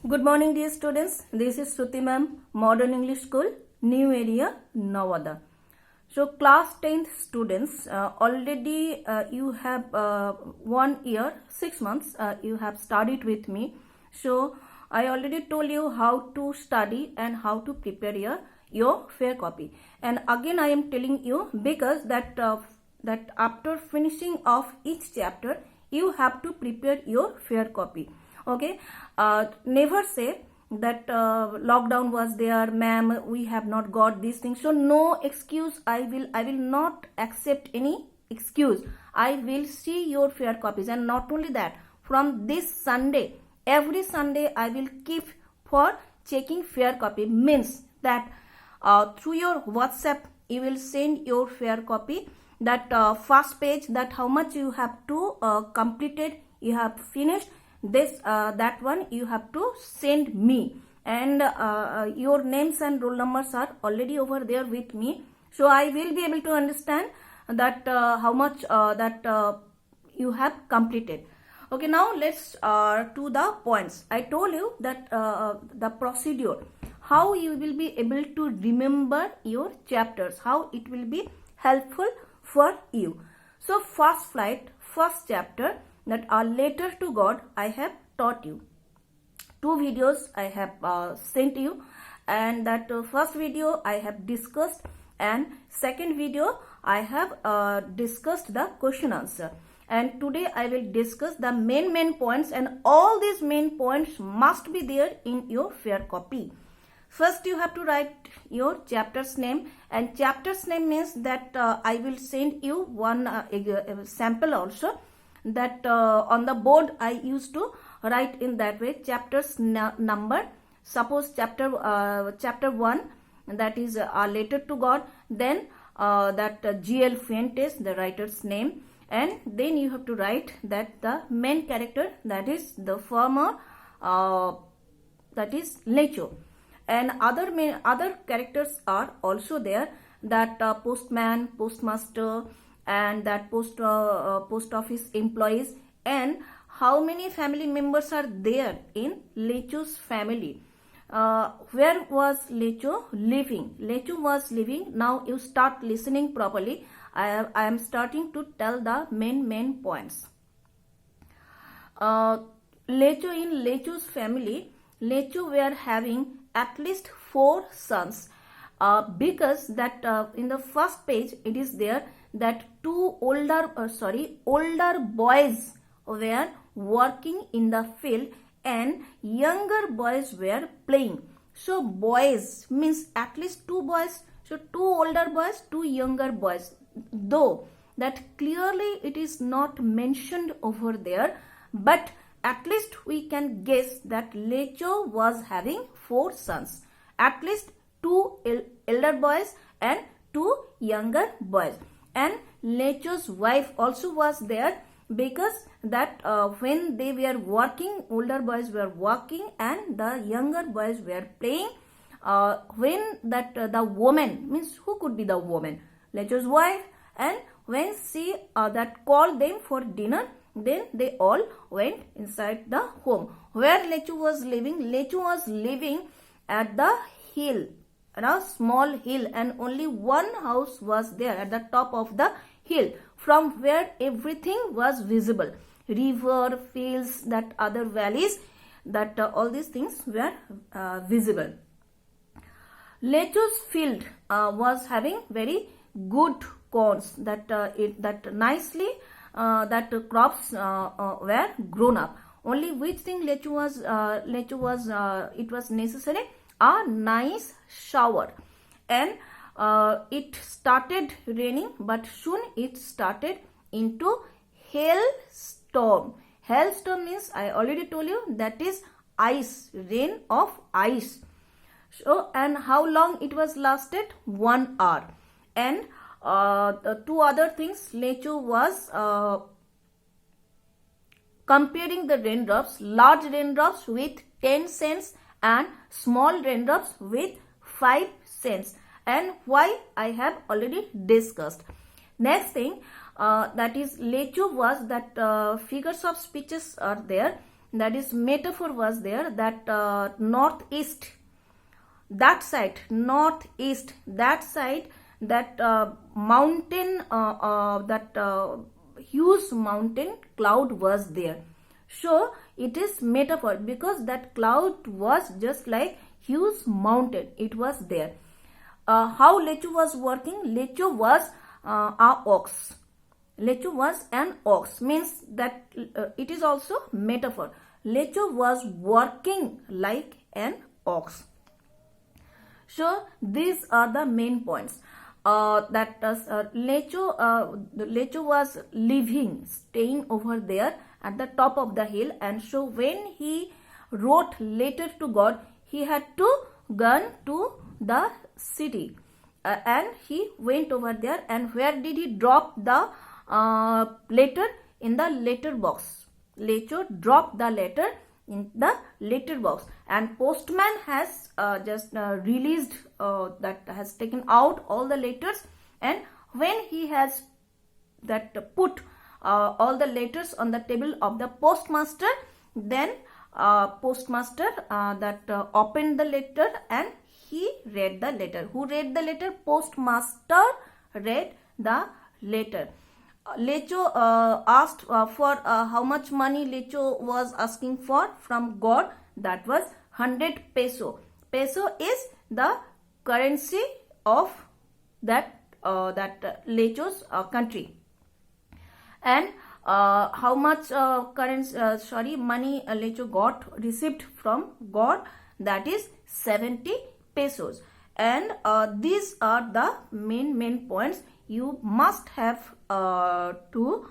Good morning, dear students. This is Shruti ma'am, Modern English School, New Area, Navada. So, class 10th students, already you have 1 year, 6 months, you have studied with me. So, I already told you how to study and how to prepare your fair copy. And again, I am telling you because that after finishing of each chapter, you have to prepare your fair copy. Okay, never say that lockdown was there, ma'am, we have not got these things. So no excuse. I will not accept any excuse. I will see your fair copies, and not only that, from this Sunday, every Sunday I will keep for checking fair copy. Means that through your WhatsApp you will send your fair copy, that first page, that how much you have to completed, you have finished this, that one you have to send me, and your names and roll numbers are already over there with me. So I will be able to understand that how much that you have completed. Okay, now let's to the points. I told you that the procedure, how you will be able to remember your chapters, how it will be helpful for you. So first flight, first chapter, that are letter to God, I have taught you. 2 videos I have sent you, and that first video I have discussed, and second video I have discussed the question answer. And today I will discuss the main points, and all these main points must be there in your fair copy. First you have to write your chapter's name, and chapter's name means that I will send you one sample also, that on the board I used to write in that way, chapter's number. Suppose chapter 1, that is a letter to God, then that G.L. Fuentes, the writer's name, and then you have to write that the main character, that is the farmer, that is Lecho, and other characters are also there, that postman, postmaster, and that post office employees, and how many family members are there in Lecho's family. Where was Lecho living? Lecho was living. Now you start listening properly. I am starting to tell the main points. Lecho, in Lecho's family, Lecho were having at least 4 sons, because that in the first page it is there that 2 older boys were working in the field and younger boys were playing. So boys means at least 2 boys, so 2 older boys, 2 younger boys, though that clearly it is not mentioned over there, but at least we can guess that Lecho was having 4 sons, at least 2 elder boys and 2 younger boys. And Lecho's wife also was there, because that when they were working, older boys were working and the younger boys were playing. When that the woman, means who could be the woman? Lecho's wife. And when she that called them for dinner, then they all went inside the home. Where Lecho was living? Lecho was living at the hill, a small hill, and only one house was there at the top of the hill, from where everything was visible. River, fields, that other valleys, that all these things were visible. Lecho's field was having very good corns, that that nicely that crops were grown up. Only which thing Lecho was it was necessary, a nice shower. And it started raining, but soon it started into hailstorm. Hailstorm means, I already told you, that is ice, rain of ice. So, and how long it was lasted? 1 hour. And 2 other things, Lecho was comparing the raindrops, large raindrops with 10 cents and small raindrops with 5 cents. And why, I have already discussed. Next thing, that is Lecho was that figures of speeches are there, that is metaphor was there, that northeast, that side, northeast, that side, that mountain, that huge mountain cloud was there. So it is metaphor because that cloud was just like huge mountain, it was there. How Lechu was working? Lechu was a ox. Lechu was an ox, means that it is also metaphor. Lechu was working like an ox. So these are the main points. That Lechu was living, staying over there at the top of the hill, and so when he wrote letter to God, he had to go to the city, and he went over there. And where did he drop the letter? In the letter box. Lechu dropped the letter in the letter box, and postman has just released, that has taken out all the letters, and when he has that put all the letters on the table of the postmaster, then postmaster that opened the letter and he read the letter. Who read the letter? Postmaster read the letter. Lechu asked for how much money Lechu was asking for from God. That was 100 peso. Peso is the currency of that Lechu's country. And how much money Lechu received from God? That is 70 pesos. And these are the main points you must have to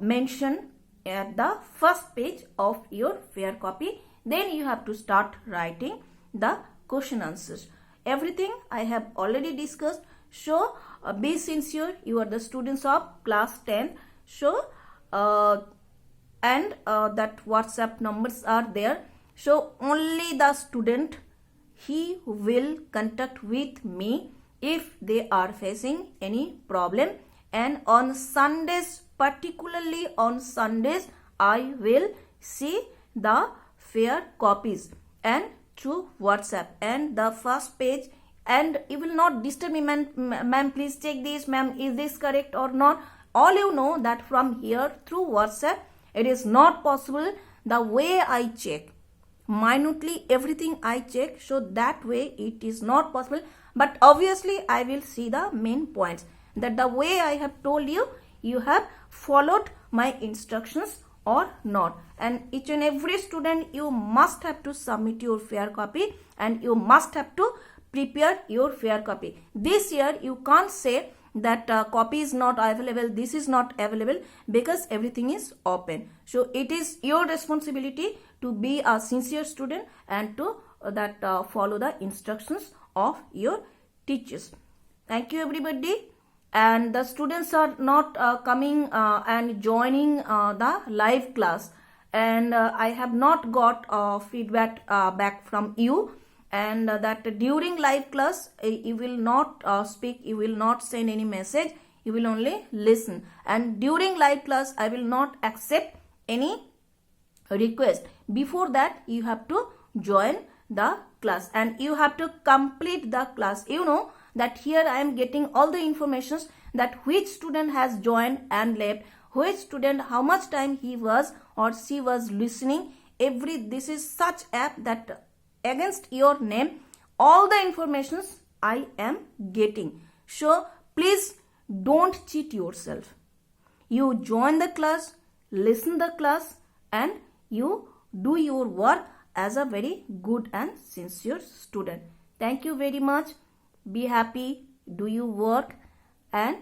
mention at the first page of your fair copy. Then you have to start writing the question answers. Everything I have already discussed. So be sincere. You are the students of class 10. So and that WhatsApp numbers are there. So only the student, he will contact with me if they are facing any problem. And on Sundays, particularly on Sundays, I will see the fair copies and through WhatsApp and the first page. And you will not disturb me, ma'am, please check this, ma'am, is this correct or not? All you know that from here through WhatsApp, it is not possible the way I check. Minutely everything I check, so that way it is not possible. But obviously I will see the main points, that the way I have told you, you have followed my instructions or not. And each and every student, you must have to submit your fair copy and you must have to prepare your fair copy. This year you can't say that copy is not available, this is not available, because everything is open. So it is your responsibility to be a sincere student and to follow the instructions of your teachers. Thank you everybody. And the students are not coming and joining the live class, and I have not got feedback back from you, and that during live class you will not speak, you will not send any message, you will only listen. And during live class I will not accept any request. Before that you have to join the class and you have to complete the class. You know that here I am getting all the informations, that which student has joined and left, which student, how much time he was or she was listening. This is such app that against your name, all the informations I am getting. So please don't cheat yourself. You join the class, listen the class, and you do your work as a very good and sincere student. Thank you very much. Be happy, do your work, and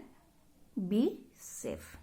be safe.